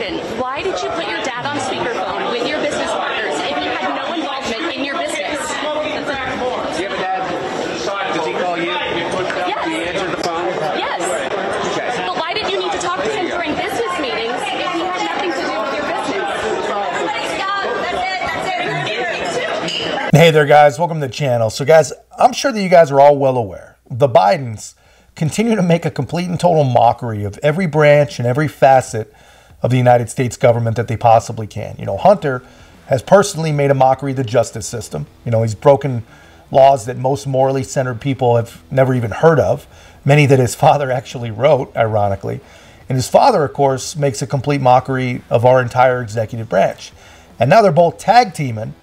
Biden, why did you put your dad on speakerphone with your business partners if he had no involvement in your business? Do you have a dad? Does he call you? Yes. Do you answer the phone? Yes. Okay. But why did you need to talk to him during business meetings if he had nothing to do with your business? That's it. Hey there, guys. Welcome to the channel. So, guys, I'm sure that you guys are all well aware. The Bidens continue to make a complete and total mockery of every branch and every facet of the United States government that they possibly can. You know, Hunter has personally made a mockery of the justice system. You know, he's broken laws that most morally centered people have never even heard of, many that his father actually wrote, ironically. And his father, of course, makes a complete mockery of our entire executive branch. And now they're both tag teaming,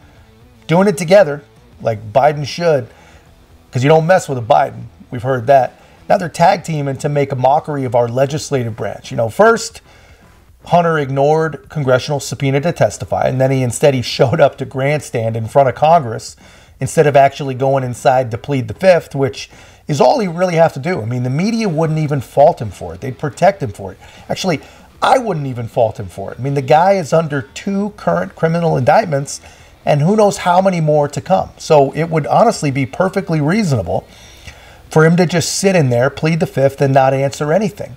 doing it together, like Biden should, because you don't mess with a Biden. We've heard that. Now they're tag teaming to make a mockery of our legislative branch. You know, first, Hunter ignored congressional subpoena to testify, and then he showed up to grandstand in front of Congress instead of actually going inside to plead the fifth, which is all he really have to do. I mean, the media wouldn't even fault him for it. They'd protect him for it. Actually, I wouldn't even fault him for it. I mean, the guy is under 2 current criminal indictments, and who knows how many more to come. So it would honestly be perfectly reasonable for him to just sit in there, plead the fifth, and not answer anything.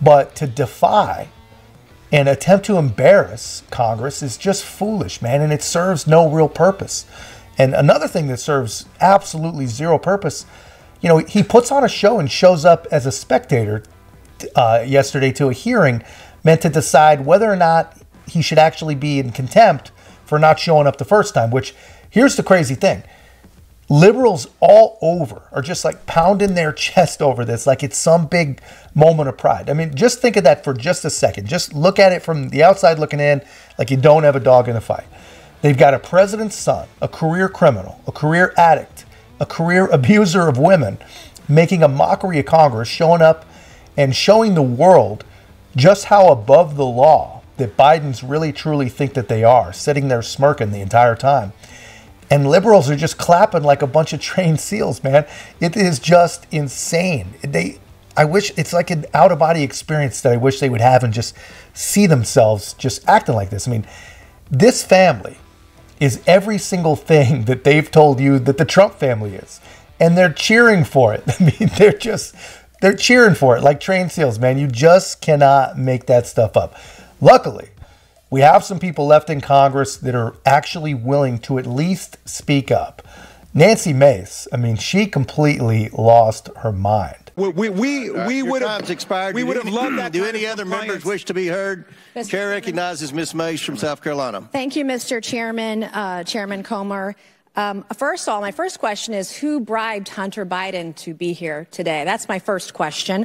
But to defy and attempt to embarrass Congress is just foolish, man, and it serves no real purpose. And another thing that serves absolutely zero purpose, you know, he puts on a show and shows up as a spectator yesterday to a hearing meant to decide whether or not he should actually be in contempt for not showing up the first time, which, here's the crazy thing. Liberals all over are just like pounding their chest over this like it's some big moment of pride. I mean, just think of that for just a second. Just look at it from the outside looking in like you don't have a dog in the fight. They've got a president's son, a career criminal, a career addict, a career abuser of women, making a mockery of Congress, showing up and showing the world just how above the law that Bidens really truly think that they are, sitting there smirking the entire time. And liberals are just clapping like a bunch of trained seals, man. It is just insane. I wish it's like an out-of-body experience that I wish they would have and just see themselves just acting like this. I mean, this family is every single thing that they've told you that the Trump family is. And they're cheering for it. I mean, they're cheering for it like trained seals, man. You just cannot make that stuff up. Luckily, we have some people left in Congress that are actually willing to at least speak up. Nancy Mace, I mean, she completely lost her mind. We would have expired. We would have loved that. Do any other members wish to be heard? Chair recognizes Ms. Mace from South Carolina. Thank you, Mr. Chairman, Chairman Comer. First of all, my first question is, who bribed Hunter Biden to be here today? That's my first question.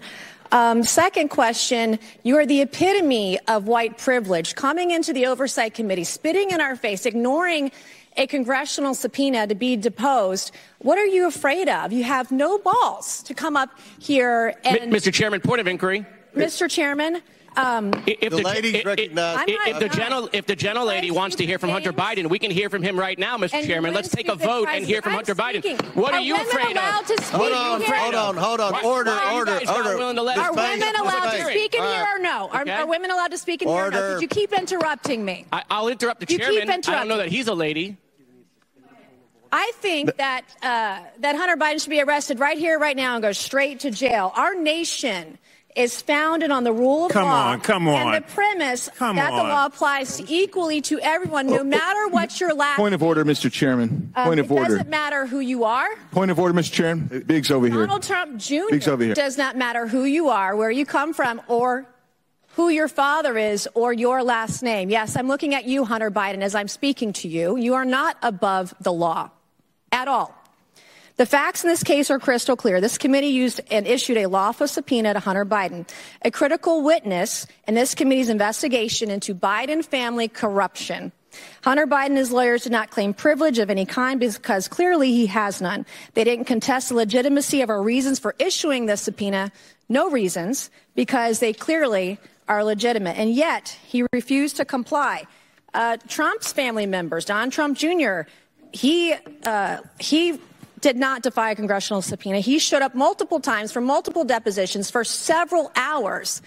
Second question, you are the epitome of white privilege, coming into the Oversight Committee, spitting in our face, ignoring a congressional subpoena to be deposed. What are you afraid of? You have no balls to come up here and... Mr. Chairman, point of inquiry. Mr. Chairman... If the gentlelady wants to hear from Hunter Biden, we can hear from him right now, Mr. Chairman. Let's take a vote and hear from Hunter Biden. What are you afraid of? Hold on. Order. Are women allowed to speak in here or no? Are women allowed to speak in here or no? Could you keep interrupting me? I'll interrupt the chairman. I don't know that he's a lady. I think that Hunter Biden should be arrested right here, right now, and go straight to jail. Our nation is founded on the rule of law. Come on. And the premise that the law applies equally to everyone, no matter what your last... Point of order, Mr. Chairman. Point of order. It doesn't matter who you are. Point of order, Mr. Chairman. Biggs over here. Donald Trump Jr. Biggs over here. Does not matter who you are, where you come from, or who your father is, or your last name. Yes, I'm looking at you, Hunter Biden, as I'm speaking to you. You are not above the law at all. The facts in this case are crystal clear. This committee used and issued a lawful subpoena to Hunter Biden, a critical witness in this committee's investigation into Biden family corruption. Hunter Biden and his lawyers did not claim privilege of any kind because clearly he has none. They didn't contest the legitimacy of our reasons for issuing the subpoena, no reasons, because they clearly are legitimate. And yet he refused to comply. Trump's family members, Don Trump Jr., he did not defy a congressional subpoena. He showed up multiple times for multiple depositions for several hours.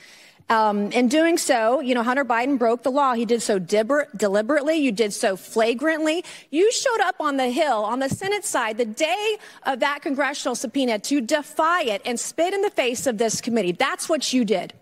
In doing so, Hunter Biden broke the law. He did so deliberately. You did so flagrantly. You showed up on the Hill, on the Senate side, the day of that congressional subpoena to defy it and spit in the face of this committee. That's what you did.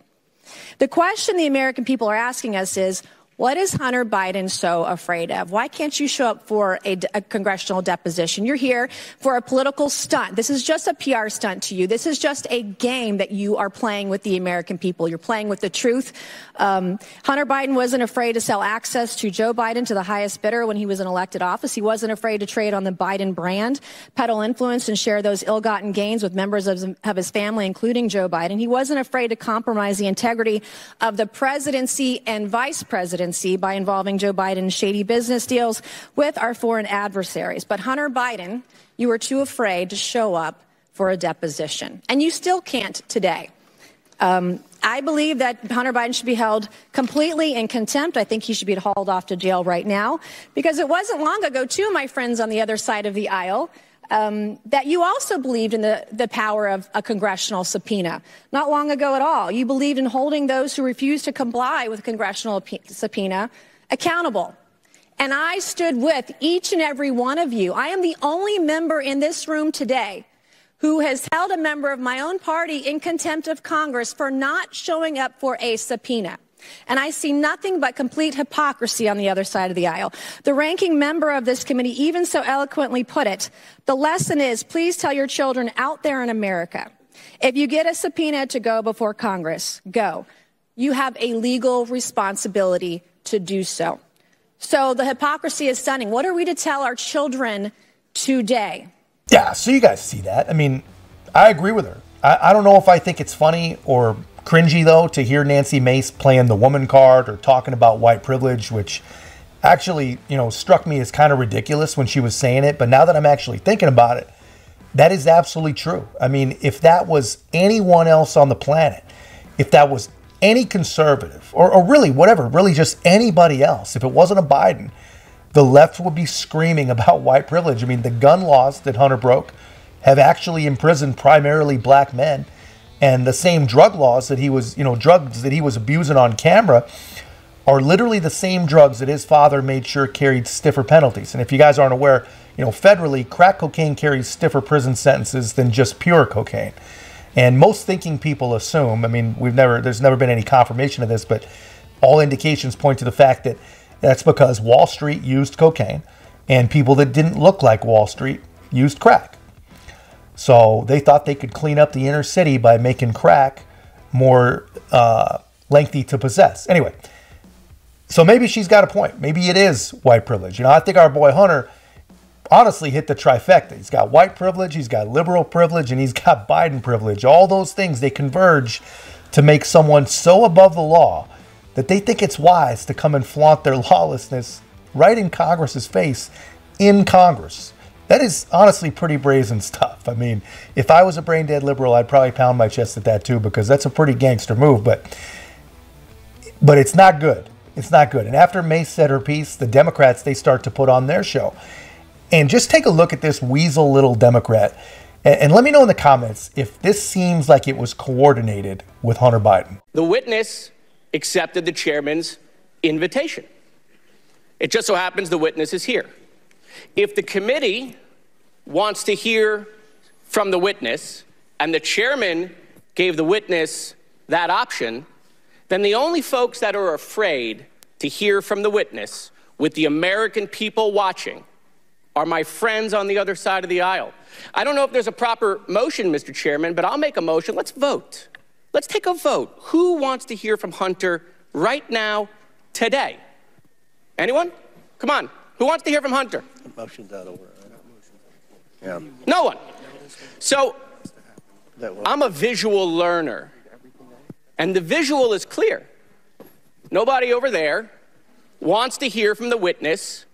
The question the American people are asking us is, what is Hunter Biden so afraid of? Why can't you show up for a congressional deposition? You're here for a political stunt. This is just a PR stunt to you. This is just a game that you are playing with the American people. You're playing with the truth. Hunter Biden wasn't afraid to sell access to Joe Biden to the highest bidder when he was in elected office. He wasn't afraid to trade on the Biden brand, peddle influence, and share those ill-gotten gains with members of his family, including Joe Biden. He wasn't afraid to compromise the integrity of the presidency and vice presidency by involving Joe Biden in shady business deals with our foreign adversaries. But Hunter Biden, you were too afraid to show up for a deposition. And you still can't today. I believe that Hunter Biden should be held completely in contempt. I think he should be hauled off to jail right now, because it wasn't long ago, too, my friends on the other side of the aisle, that you also believed in the power of a congressional subpoena. Not long ago at all. You believed in holding those who refused to comply with a congressional subpoena accountable. And I stood with each and every one of you. I am the only member in this room today who has held a member of my own party in contempt of Congress for not showing up for a subpoena. And I see nothing but complete hypocrisy on the other side of the aisle. The ranking member of this committee even so eloquently put it. The lesson is, please tell your children out there in America, if you get a subpoena to go before Congress, go. You have a legal responsibility to do so. So the hypocrisy is stunning. What are we to tell our children today? Yeah, so you guys see that. I mean, I agree with her. I don't know if I think it's funny or cringy, though, to hear Nancy Mace playing the woman card or talking about white privilege, which actually, struck me as kind of ridiculous when she was saying it. But now that I'm actually thinking about it, that is absolutely true. I mean, if that was anyone else on the planet, if that was any conservative or really whatever, really just anybody else, if it wasn't a Biden, the left would be screaming about white privilege. I mean, the gun laws that Hunter broke have actually imprisoned primarily black men. And the same drug laws that he was, drugs that he was abusing on camera are literally the same drugs that his father made sure carried stiffer penalties. And if you guys aren't aware, federally, crack cocaine carries stiffer prison sentences than just pure cocaine. And most thinking people assume, I mean, there's never been any confirmation of this, but all indications point to the fact that that's because Wall Street used cocaine and people that didn't look like Wall Street used crack. So they thought they could clean up the inner city by making crack more lengthy to possess. Anyway, so maybe she's got a point. Maybe it is white privilege. I think our boy Hunter honestly hit the trifecta. He's got white privilege, he's got liberal privilege, and he's got Biden privilege. All those things, they converge to make someone so above the law that they think it's wise to come and flaunt their lawlessness right in Congress's face in Congress. That is honestly pretty brazen stuff. I mean, if I was a brain dead liberal, I'd probably pound my chest at that too, because that's a pretty gangster move. But it's not good. It's not good. And after Mace said her piece, the Democrats, they start to put on their show. And just take a look at this weasel little Democrat. And let me know in the comments if this seems like it was coordinated with Hunter Biden. The witness accepted the chairman's invitation. It just so happens the witness is here. If the committee wants to hear from the witness and the chairman gave the witness that option, then the only folks that are afraid to hear from the witness with the American people watching are my friends on the other side of the aisle. I don't know if there's a proper motion, Mr. Chairman, but I'll make a motion. Let's vote. Let's take a vote. Who wants to hear from Hunter right now, today? Anyone? Come on. Who wants to hear from Hunter? Motion's out over. Yeah. No one. So I'm a visual learner, and the visual is clear. Nobody over there wants to hear from the witness.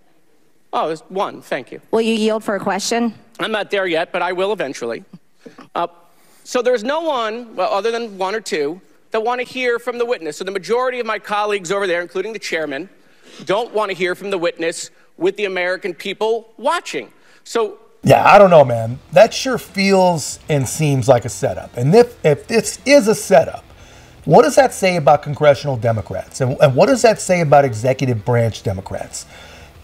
Oh, there's one. Thank you. Will you yield for a question? I'm not there yet, but I will eventually. So there's no one, well, other than one or two, that want to hear from the witness. So the majority of my colleagues over there, including the chairman, don't want to hear from the witness with the American people watching. So yeah, I don't know, man. That sure feels and seems like a setup. And if this is a setup, What does that say about congressional Democrats? And what does that say about executive branch Democrats?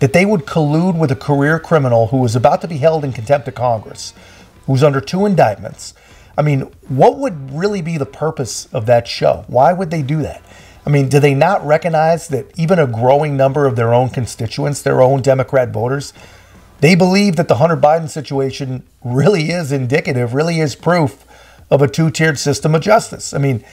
That they would collude with a career criminal who was about to be held in contempt of Congress, who's under 2 indictments. I mean, what would really be the purpose of that show? Why would they do that? I mean, do they not recognize that even a growing number of their own constituents, their own Democrat voters, they believe that the Hunter Biden situation really is indicative, really is proof of a 2-tiered system of justice? I mean,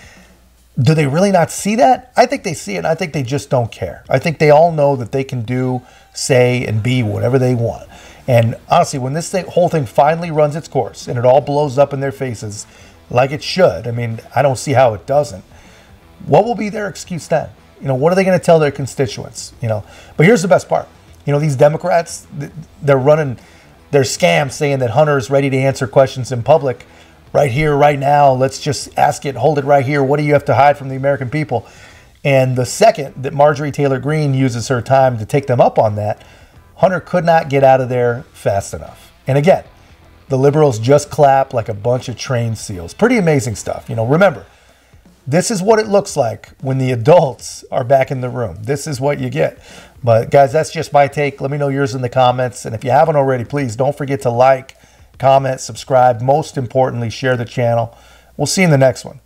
do they really not see that? I think they see it, and I think they just don't care. I think they all know that they can do, say, and be whatever they want. And honestly, when this whole thing finally runs its course and it all blows up in their faces like it should, I mean, I don't see how it doesn't. What will be their excuse then? What are they going to tell their constituents? But here's the best part. These Democrats, they're running their scams saying that Hunter is ready to answer questions in public right here, right now. Let's just ask it, hold it right here. What do you have to hide from the American people? And the second that Marjorie Taylor Greene uses her time to take them up on that, Hunter could not get out of there fast enough. And again, the liberals just clap like a bunch of trained seals. Pretty amazing stuff. Remember, this is what it looks like when the adults are back in the room. This is what you get. But guys, that's just my take. Let me know yours in the comments. And if you haven't already, please don't forget to like, comment, subscribe. Most importantly, share the channel. We'll see you in the next one.